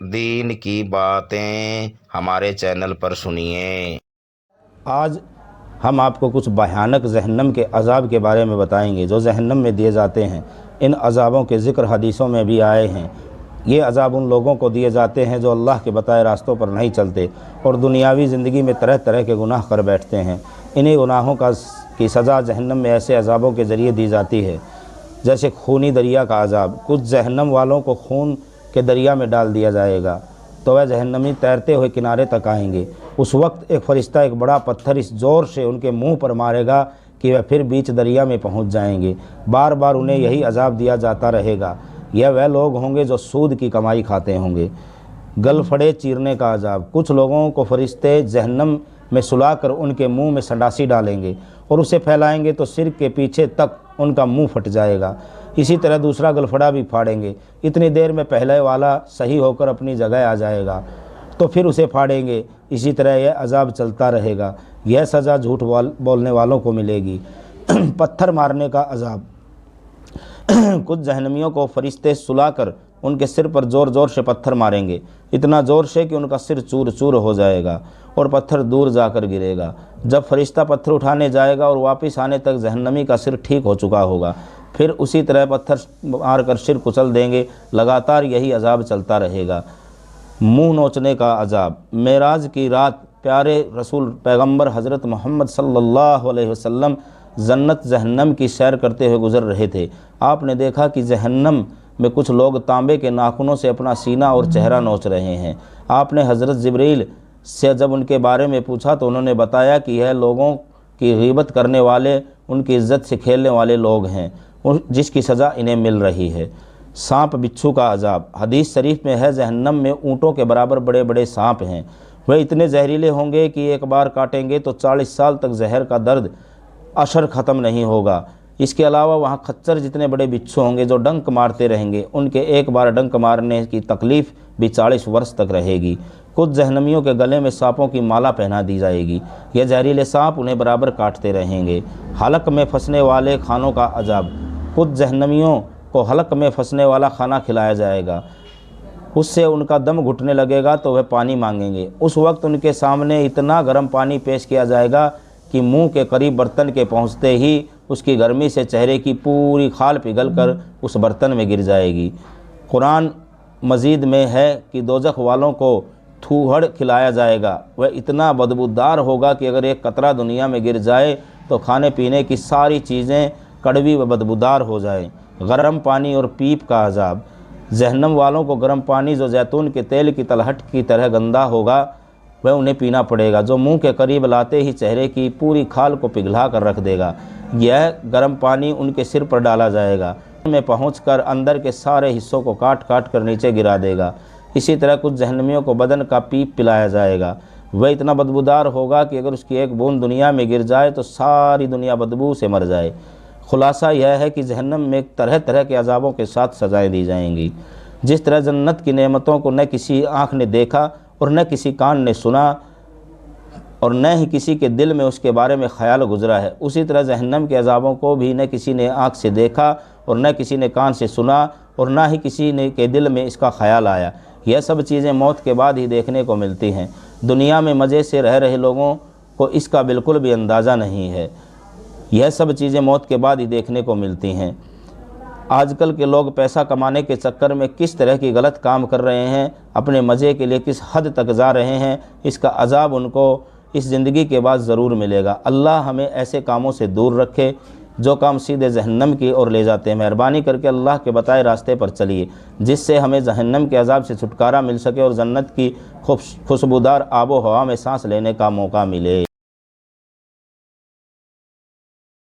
دین کی باتیں ہمارے چینل پر سنیے۔ آج ہم آپ کو کچھ بھیانک جہنم کے عذاب کے بارے میں بتائیں گے جو جہنم میں دیے جاتے ہیں۔ ان عذابوں کے ذکر حدیثوں میں بھی آئے ہیں۔ یہ عذاب ان لوگوں کو دیے جاتے ہیں جو اللہ کے بتائے راستوں پر نہیں چلتے اور دنیاوی زندگی میں طرح طرح کے گناہ کر بیٹھتے ہیں۔ انہی گناہوں کی سزا جہنم میں ایسے عذابوں کے ذریعے دی جاتی ہے جیسے خونی دریا کا عذاب۔ کچھ جہنم والوں کو خون کے دریا میں ڈال دیا جائے گا تو وہ جہنمی تیرتے ہوئے کنارے تک آئیں گے۔ اس وقت ایک فرشتہ ایک بڑا پتھر اس زور سے ان کے منہ پر مارے گا کہ وہ پھر بیچ دریا میں پہنچ جائیں گے۔ بار بار انہیں یہی عذاب دیا جاتا رہے گا۔ یہ وہ لوگ ہوں گے جو سود کی کمائی کھاتے ہوں گے۔ گل پھڑے چیرنے کا عذاب۔ کچھ لوگوں کو فرشتے جہنم میں سلا کر ان کے منہ میں سنڈاسی ڈالیں گے اور اسے پھیلائیں گے تو سر کے پیچھے تک ان کا منہ پھٹ جائے گا۔ اسی طرح دوسرا گلفڑا بھی پھاڑیں گے۔ اتنی دیر میں پہلے والا صحیح ہو کر اپنی جگہ آ جائے گا تو پھر اسے پھاڑیں گے۔ اسی طرح یہ عذاب چلتا رہے گا۔ یہ سزا جھوٹ بولنے والوں کو ملے گی۔ پتھر مارنے کا عذاب۔ کچھ جہنمیوں کو فرشتے سلا کر ان کے سر پر زور زور سے پتھر ماریں گے، اتنا زور سے کہ ان کا سر چور چور ہو جائے گا اور پتھر دور جا کر گرے گا۔ جب فرشتہ پتھر اٹھانے جائے گا اور واپس آنے تک جہنمی کا سر ٹھیک ہو چکا ہوگا، پھر اسی طرح پتھر مار کر سر کچل دیں گے۔ لگاتار یہی عذاب چلتا رہے گا۔ منہ نوچنے کا عذاب۔ معراج کی رات پیارے رسول پیغمبر حضرت محمد صلی اللہ علیہ وسلم جنت جہنم کی سیر کرتے ہوئے گزر رہے تھے۔ آپ نے دیکھا کہ جہنم میں کچھ لوگ تانبے کے ناخنوں سے اپنا سینہ اور چہرہ نوچ رہے ہیں۔ آپ نے حضرت جبریل سے جب ان کے بارے میں پوچھا تو انہوں نے بتایا کہ یہ لوگوں کی غیبت کرنے والے، ان کی عزت سے کھیلنے والے لوگ ہیں جس کی سزا انہیں مل رہی ہے۔ سانپ بچھو کا عذاب۔ حدیث شریف میں ہے جہنم میں اونٹوں کے برابر بڑے بڑے سانپ ہیں۔ وہ اتنے زہریلے ہوں گے کہ ایک بار کاٹیں گے تو 40 سال تک زہر کا درد اثر ختم نہیں ہوگا۔ اس کے علاوہ وہاں خچر جتنے بڑے بچھو ہوں گے جو ڈنک مارتے رہیں گے۔ ان کے ایک بار ڈنک مارنے کی تکلیف بھی 40 برس تک رہے گی۔ کچھ جہنمیوں کے گلے میں سانپوں کی مالا پہنا دی جائے گی۔ یہ زہریلے سانپ انہیں برابر کاٹتے رہیں گے۔ حلق میں پھنسنے والے کھانوں کا عذاب۔ کچھ جہنمیوں کو حلق میں پھنسنے والا کھانا کھلایا جائے گا۔ اس سے ان کا دم گھٹنے لگے گا تو وہ پانی مانگیں گے۔ اس وقت ان کے سامنے اتنا گرم پانی پیش کیا جائے گا کہ منہ کے قریب برتن کے پہنچتے ہی اس کی گرمی سے چہرے کی پوری کھال پگھل کر اس برتن میں گر جائے گی۔ قرآن مزید میں ہے کہ دوزخ والوں کو تھوہڑ کھلایا جائے گا۔ وہ اتنا بدبودار ہوگا کہ اگر ایک قطرہ دنیا میں گر جائے تو کھانے پینے کی ساری چیزیں کڑوی و بدبودار ہو جائیں۔ گرم پانی اور پیپ کا عذاب۔ جہنم والوں کو گرم پانی جو زیتون کے تیل کی تلہٹ کی طرح گندا ہوگا وہ انہیں پینا پڑے گا، جو منہ کے قریب لاتے ہی چہرے کی پوری کھال کو پگھلا کر رکھ دے گا۔ یہ گرم پانی ان کے سر پر ڈالا جائے گا، میں پہنچ کر اندر کے سارے حصوں کو کاٹ کاٹ کر نیچے گرا دے گا۔ اسی طرح کچھ جہنمیوں کو بدن کا پیپ پلایا جائے گا۔ وہ اتنا بدبودار ہوگا کہ اگر اس کی ایک بوند دنیا میں گر جائے تو ساری دنیا بدبو سے مر جائے۔ خلاصہ یہ ہے کہ جہنم میں طرح طرح کے عذابوں کے ساتھ سزائیں دی جائیں گی۔ جس طرح جنت کی نعمتوں کو نہ کسی آنکھ نے دیکھا اور نہ کسی کان نے سنا اور نہ ہی کسی کے دل میں اس کے بارے میں خیال گزرا ہے، اسی طرح جہنم کے عذابوں کو بھی نہ کسی نے آنکھ سے دیکھا اور نہ کسی نے کان سے سنا اور نہ ہی کسی نے کے دل میں اس کا خیال آیا۔ یہ سب چیزیں موت کے بعد ہی دیکھنے کو ملتی ہیں۔ دنیا میں مزے سے رہ رہے لوگوں کو اس کا بالکل بھی اندازہ نہیں ہے۔ یہ سب چیزیں موت کے بعد ہی دیکھنے کو ملتی ہیں۔ آج کل کے لوگ پیسہ کمانے کے چکر میں کس طرح کی غلط کام کر رہے ہیں، اپنے مزے کے لیے کس حد تک جا رہے ہیں، اس کا عذاب ان کو اس زندگی کے بعد ضرور ملے گا۔ اللہ ہمیں ایسے کاموں سے دور رکھے جو کام سیدھے جہنم کی اور لے جاتے ہیں۔ مہربانی کر کے اللہ کے بتائے راستے پر چلیے جس سے ہمیں جہنم کے عذاب سے چھٹکارا مل سکے اور جنت کی خوشبودار آب و ہوا میں سانس لینے کا موقع ملے۔